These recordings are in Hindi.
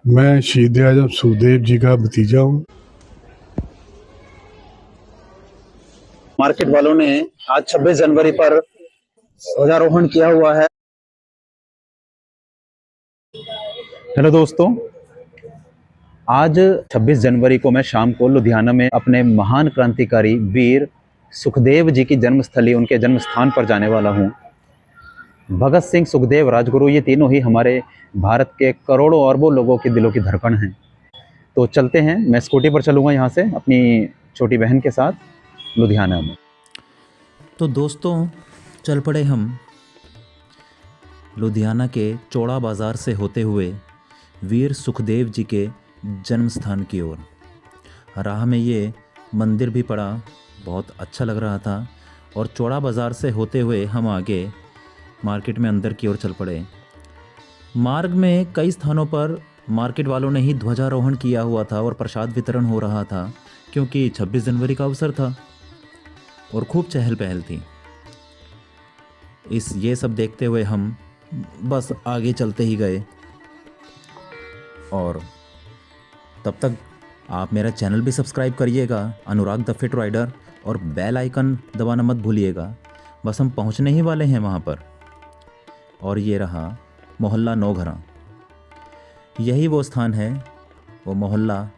मैं शहीद आजम सुखदेव जी का भतीजा हूँ। मार्केट वालों ने आज 26 जनवरी पर ध्वजारोहण किया हुआ है। हेलो दोस्तों, आज 26 जनवरी को मैं शाम को लुधियाना में अपने महान क्रांतिकारी वीर सुखदेव जी की जन्मस्थली, उनके जन्म स्थान पर जाने वाला हूं। भगत सिंह, सुखदेव, राजगुरु, ये तीनों ही हमारे भारत के करोड़ों अरबों लोगों के दिलों की धड़कन हैं। तो चलते हैं, मैं स्कूटी पर चलूँगा यहाँ से अपनी छोटी बहन के साथ लुधियाना में। तो दोस्तों, चल पड़े हम लुधियाना के चौड़ा बाज़ार से होते हुए वीर सुखदेव जी के जन्म स्थान की ओर। राह में ये मंदिर भी पड़ा, बहुत अच्छा लग रहा था। और चौड़ा बाज़ार से होते हुए हम आगे मार्केट में अंदर की ओर चल पड़े। मार्ग में कई स्थानों पर मार्केट वालों ने ही ध्वजारोहण किया हुआ था और प्रसाद वितरण हो रहा था, क्योंकि 26 जनवरी का अवसर था और खूब चहल पहल थी। ये सब देखते हुए हम बस आगे चलते ही गए। और तब तक आप मेरा चैनल भी सब्सक्राइब करिएगा, अनुराग द फिट राइडर, और बेल आइकन दबाना मत भूलिएगा। बस हम पहुंचने ही वाले हैं वहां पर। और ये रहा मोहल्ला नौघरा। यही वो स्थान है, वो मोहल्ला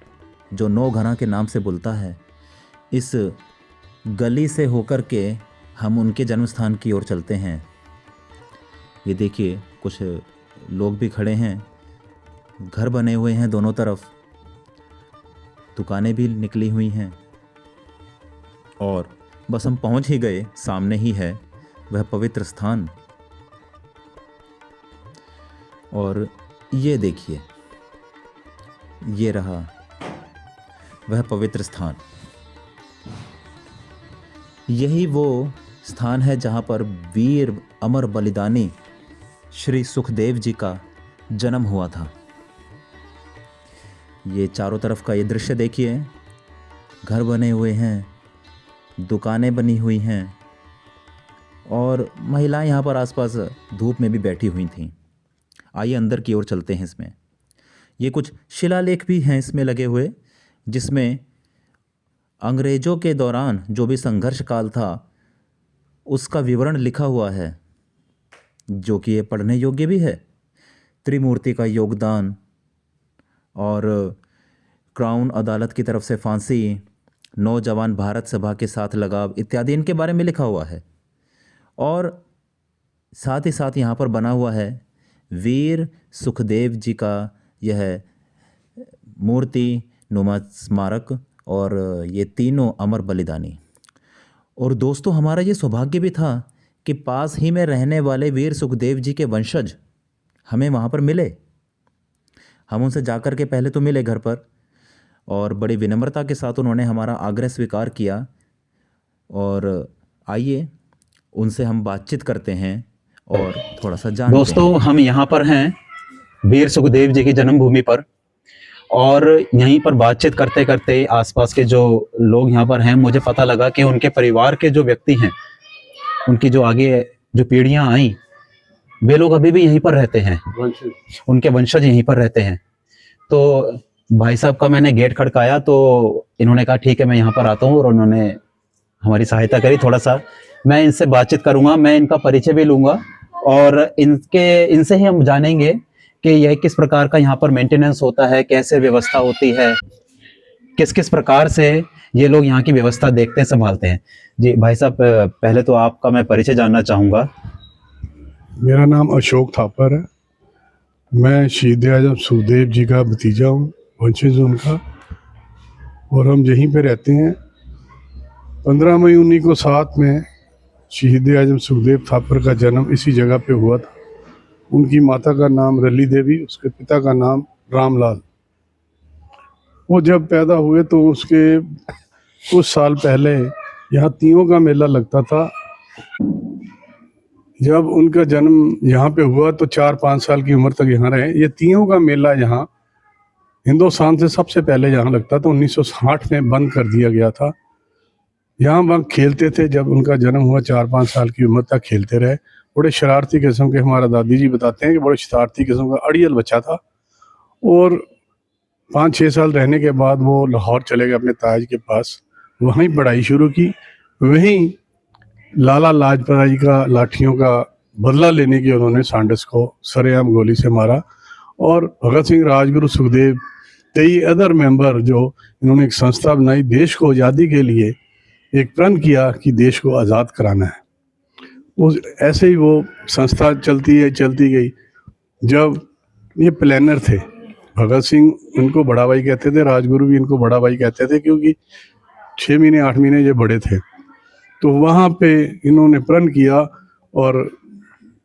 जो नौघरा के नाम से बुलता है। इस गली से होकर के हम उनके जन्म स्थान की ओर चलते हैं। ये देखिए, कुछ लोग भी खड़े हैं, घर बने हुए हैं दोनों तरफ, दुकानें भी निकली हुई हैं। और बस हम पहुंच ही गए, सामने ही है वह पवित्र स्थान। और ये देखिए, ये रहा वह पवित्र स्थान। यही वो स्थान है जहाँ पर वीर अमर बलिदानी श्री सुखदेव जी का जन्म हुआ था। ये चारों तरफ का ये दृश्य देखिए, घर बने हुए हैं, दुकानें बनी हुई हैं, और महिलाएं यहाँ पर आसपास धूप में भी बैठी हुई थीं। आइए अंदर की ओर चलते हैं। इसमें ये कुछ शिलालेख भी हैं इसमें लगे हुए, जिसमें अंग्रेज़ों के दौरान जो भी संघर्ष काल था उसका विवरण लिखा हुआ है, जो कि ये पढ़ने योग्य भी है। त्रिमूर्ति का योगदान और क्राउन अदालत की तरफ से फांसी, नौजवान भारत सभा के साथ लगाव इत्यादि इनके बारे में लिखा हुआ है। और साथ ही साथ यहाँ पर बना हुआ है वीर सुखदेव जी का यह मूर्ति नुमा स्मारक, और ये तीनों अमर बलिदानी। और दोस्तों, हमारा ये सौभाग्य भी था कि पास ही में रहने वाले वीर सुखदेव जी के वंशज हमें वहाँ पर मिले। हम उनसे जाकर के पहले तो मिले घर पर, और बड़ी विनम्रता के साथ उन्होंने हमारा आग्रह स्वीकार किया। और आइए उनसे हम बातचीत करते हैं और थोड़ा सा जानते हैं। दोस्तों, हम यहाँ पर हैं वीर सुखदेव जी की जन्मभूमि पर, और यहीं पर बातचीत करते करते आसपास के जो लोग यहाँ पर हैं, मुझे पता लगा कि उनके परिवार के जो व्यक्ति हैं, उनकी जो आगे जो पीढ़ियाँ आई, वे लोग अभी भी यहीं पर रहते हैं, उनके वंशज यहीं पर रहते हैं। तो भाई साहब का मैंने गेट खड़काया तो इन्होंने कहा ठीक है, मैं यहाँ पर आता हूँ, और उन्होंने हमारी सहायता करी। थोड़ा सा मैं इनसे बातचीत करूँगा, मैं इनका परिचय भी लूँगा, और इनसे ही हम जानेंगे कि यह किस प्रकार का यहाँ पर मेंटेनेंस होता है, कैसे व्यवस्था होती है, किस किस प्रकार से ये लोग यहाँ की व्यवस्था देखते हैं, संभालते हैं। जी भाई साहब, पहले तो आपका मैं परिचय जानना चाहूँगा। मेरा नाम अशोक थापर है। मैं शहीद आजम सुखदेव जी का भतीजा हूँ, वंशज उनका, और हम यहीं पे रहते हैं। 15 मई 1907 में शहीद आजम सुखदेव थापर का जन्म इसी जगह पे हुआ था। उनकी माता का नाम रली देवी, उसके पिता का नाम रामलाल। वो जब पैदा हुए तो उसके कुछ साल पहले यहाँ तीयों का मेला लगता था। जब उनका जन्म यहाँ पे हुआ तो 4-5 साल की उम्र तक यहाँ रहे। ये तीयों का मेला यहाँ हिंदुस्तान से सबसे पहले यहाँ लगता था। 1960 में बंद कर दिया गया था। यहाँ वहाँ खेलते थे। जब उनका जन्म हुआ 4-5 साल की उम्र तक खेलते रहे। बड़े शरारती किस्म के, हमारा दादी जी बताते हैं कि बड़े शरारती किस्म का अड़ियल बच्चा था। और 5-6 साल रहने के बाद वो लाहौर चले गए अपने ताज के पास, वहीं पढ़ाई शुरू की। वहीं लाला लाजपत राय का लाठियों का बदला लेने की उन्होंने सांडस को सरेआम गोली से मारा। और भगत सिंह, राजगुरु, सुखदेव, 23 अदर मेंबर जो इन्होंने एक संस्था बनाई देश को आज़ादी के लिए, एक प्रण किया कि देश को आज़ाद कराना है। उस ऐसे ही वो संस्था चलती गई। जब ये प्लानर थे, भगत सिंह इनको बड़ा भाई कहते थे, राजगुरु भी इनको बड़ा भाई कहते थे, क्योंकि 6 महीने 8 महीने ये बड़े थे। तो वहाँ पे इन्होंने प्रण किया और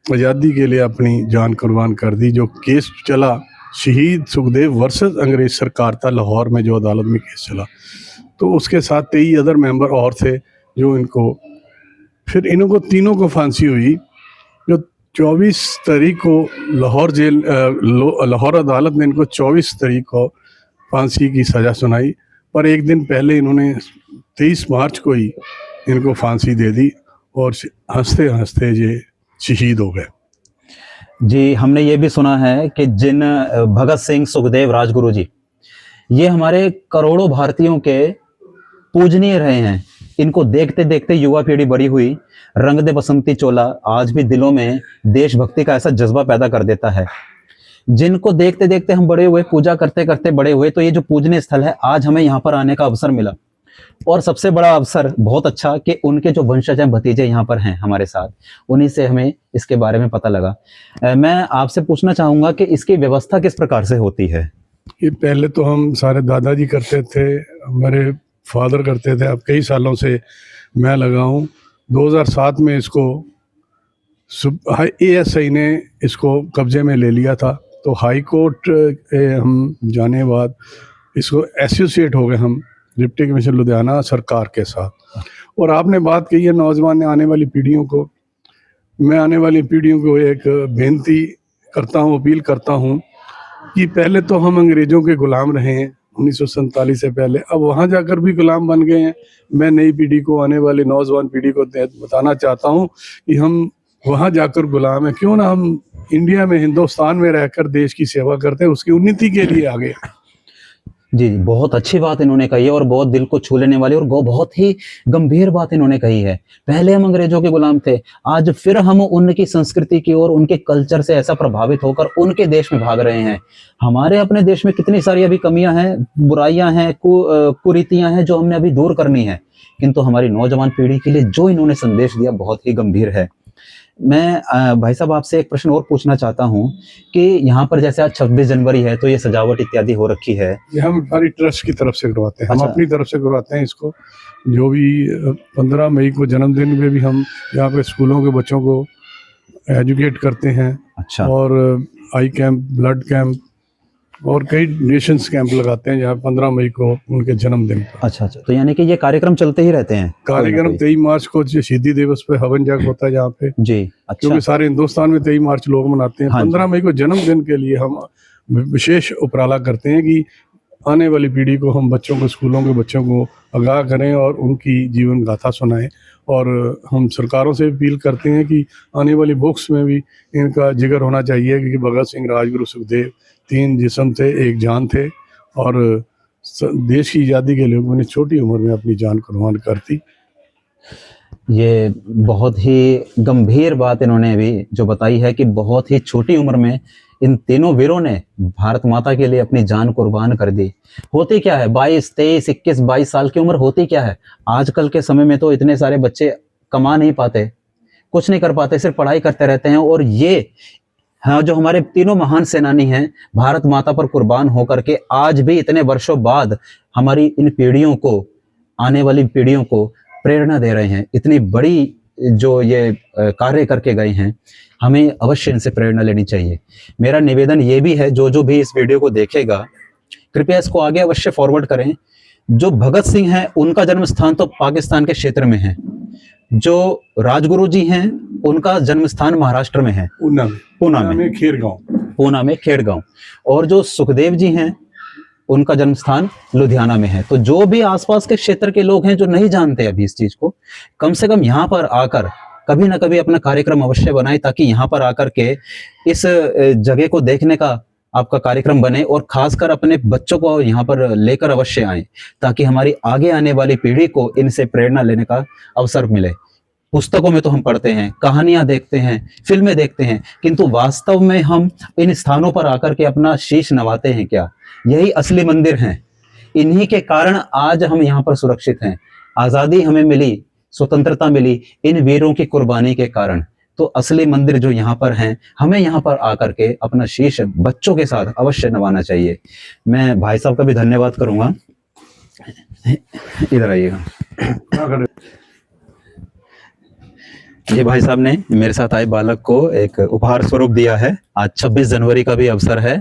आज़ादी के लिए अपनी जान कुर्बान कर दी। जो केस चला शहीद सुखदेव वर्सेस अंग्रेज सरकार था लाहौर में, जो अदालत में केस चला, तो उसके साथ 23 अदर मेंबर और थे जो इनको, फिर इनको तीनों को फांसी हुई। जो 24 तारीख को लाहौर जेल लाहौर अदालत ने इनको 24 तारीख को फांसी की सज़ा सुनाई, पर एक दिन पहले इन्होंने 23 मार्च को ही इनको फांसी दे दी और हंसते हंसते ये शहीद हो गए। जी, हमने ये भी सुना है कि जिन भगत सिंह, सुखदेव, राजगुरु जी, ये हमारे करोड़ों भारतीयों के पूजनीय रहे हैं। इनको देखते देखते युवा पीढ़ी बड़ी हुई। रंग दे बसंती चोला आज भी दिलों में देशभक्ति का ऐसा जज्बा पैदा कर देता है। जिनको देखते देखते हम बड़े हुए, पूजा करते करते बड़े हुए, तो ये जो पूजनीय स्थल है, आज हमें यहाँ पर आने का अवसर मिला। और सबसे बड़ा अवसर बहुत अच्छा कि उनके जो वंशज हैं, भतीजे यहाँ पर हैं हमारे साथ, उन्हीं से हमें इसके बारे में पता लगा। मैं आपसे पूछना चाहूंगा कि इसकी व्यवस्था किस प्रकार से होती है? ये पहले तो हम सारे दादाजी करते थे, मेरे फादर करते थे, अब कई सालों से मैं लगा हूँ। 2007 में इसको ASI ने इसको कब्जे में ले लिया था, तो हाई कोर्ट हम जाने बाद इसको एसोसिएट हो गए हम डिप्टी कमिश्नर लुधियाना सरकार के साथ। और आपने बात कही है नौजवान ने, आने वाली पीढ़ियों को, मैं आने वाली पीढ़ियों को एक बेनती करता हूँ, अपील करता हूँ कि पहले तो हम अंग्रेज़ों के गुलाम रहे हैं 1947 से पहले, अब वहाँ जाकर भी गुलाम बन गए हैं। मैं नई पीढ़ी को, आने वाली नौजवान पीढ़ी को बताना चाहता हूँ कि हम वहाँ जाकर गुलाम हैं, क्यों ना हम इंडिया में, हिंदुस्तान में रहकर देश की सेवा करते हैं, उसकी उन्नति के लिए आगे। जी, बहुत अच्छी बात इन्होंने कही है और बहुत दिल को छू लेने वाली और बहुत ही गंभीर बात इन्होंने कही है। पहले हम अंग्रेजों के गुलाम थे, आज फिर हम उनकी संस्कृति की और उनके कल्चर से ऐसा प्रभावित होकर उनके देश में भाग रहे हैं। हमारे अपने देश में कितनी सारी अभी कमियां हैं, बुराइयां हैं, कुरीतियां हैं जो हमने अभी दूर करनी है, किंतु हमारी नौजवान पीढ़ी के लिए जो इन्होंने संदेश दिया बहुत ही गंभीर है। मैं भाई साहब आपसे एक प्रश्न और पूछना चाहता हूं कि यहाँ पर जैसे आज 26 जनवरी है, तो ये सजावट इत्यादि हो रखी है, ये हम हमारी ट्रस्ट की तरफ से करवाते हैं। हम अच्छा। अपनी तरफ से करवाते हैं इसको। जो भी 15 मई को जन्मदिन में भी हम यहाँ पे स्कूलों के बच्चों को एजुकेट करते हैं। अच्छा। और आई कैंप, ब्लड कैंप और कई नेशंस कैंप लगाते हैं जहाँ 15 मई को उनके जन्मदिन पर। अच्छा, तो यानी कि ये कार्यक्रम चलते ही रहते हैं? कार्यक्रम 23 मार्च को शहीदी दिवस पे हवन यज्ञ होता है यहाँ पे। जी, अच्छा। क्योंकि सारे हिंदुस्तान में 23 मार्च लोग मनाते हैं। हाँ जी। 15 मई को जन्मदिन के लिए हम विशेष उपराला करते हैं कि आने वाली पीढ़ी को हम बच्चों को, स्कूलों के बच्चों को आगाह करें और उनकी जीवन गाथा सुनाएं। और हम सरकारों से अपील करते हैं कि आने वाली बुक्स में भी इनका जिक्र होना चाहिए कि भगत सिंह, राजगुरु, सुखदेव 3 जिस्म थे, एक जान थे और देश की आज़ादी के लिए उन्होंने छोटी उम्र में अपनी जान कुर्बान कर दी। ये बहुत ही गंभीर बात इन्होंने अभी जो बताई है कि बहुत ही छोटी उम्र में इन तीनों वीरों ने भारत माता के लिए अपनी जान कुर्बान कर दी। होती क्या है, 22, 23, 21, 22 साल की उम्र होती क्या है? आजकल के समय में तो इतने सारे बच्चे कमा नहीं पाते, कुछ नहीं कर पाते, सिर्फ पढ़ाई करते रहते हैं। और ये हाँ, जो हमारे तीनों महान सेनानी हैं, भारत माता पर कुर्बान होकर के आज भी इतने वर्षों बाद हमारी इन पीढ़ियों को, आने वाली पीढ़ियों को प्रेरणा दे रहे हैं। इतनी बड़ी जो ये कार्य करके गए हैं, हमें अवश्य इनसे प्रेरणा लेनी चाहिए। मेरा निवेदन ये भी है, जो भी इस वीडियो को देखेगा, कृपया इसको आगे अवश्य फॉरवर्ड करें। जो भगत सिंह हैं, उनका जन्म स्थान तो पाकिस्तान के क्षेत्र में है। जो राजगुरु जी हैं, उनका जन्म स्थान महाराष्ट्र में है, पूना में खेड़गांव। और जो सुखदेव जी हैं, उनका जन्म स्थान लुधियाना में है। तो जो भी आसपास के क्षेत्र के लोग हैं जो नहीं जानते अभी इस चीज को, कम से कम यहाँ पर आकर कभी ना कभी अपना कार्यक्रम अवश्य बनाए, ताकि यहाँ पर आकर के इस जगह को देखने का आपका कार्यक्रम बने और खासकर अपने बच्चों को यहाँ पर लेकर अवश्य आए, ताकि हमारी आगे आने वाली पीढ़ी को इनसे प्रेरणा लेने का अवसर मिले। पुस्तकों में तो हम पढ़ते हैं, कहानियां देखते हैं, फिल्में देखते हैं, किंतु वास्तव में हम इन स्थानों पर आकर के अपना शीश नवाते हैं क्या? यही असली मंदिर हैं। इन्हीं के कारण आज हम यहाँ पर सुरक्षित हैं। आजादी हमें मिली, स्वतंत्रता मिली इन वीरों की कुर्बानी के कारण। तो असली मंदिर जो यहाँ पर हैं, हमें यहाँ पर आकर के अपना शीश बच्चों के साथ अवश्य नवाना चाहिए। मैं भाई साहब का भी धन्यवाद करूंगा। इधर आइएगा। ये भाई साहब ने मेरे साथ आए बालक को एक उपहार स्वरूप दिया है। आज 26 जनवरी का भी अवसर है,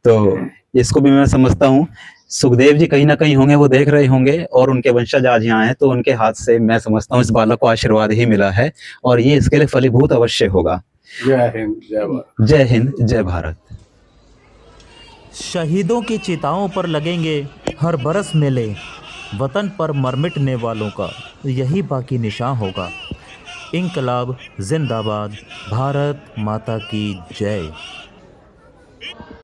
तो इसको भी मैं समझता हूँ सुखदेव जी कहीं ना कहीं होंगे, वो देख रहे होंगे और उनके वंशज आज यहाँ हैं, तो उनके हाथ से मैं समझता हूँ इस बालक को आशीर्वाद ही मिला है और ये इसके लिए फलीभूत अवश्य होगा। जय हिंद, जय भारत। जय हिंद, जय भारत। शहीदों की चिताओं पर लगेंगे हर बरस मेले, वतन पर मर मिटने वालों का यही बाकी निशान होगा। इंकलाब जिंदाबाद, भारत माता की जय।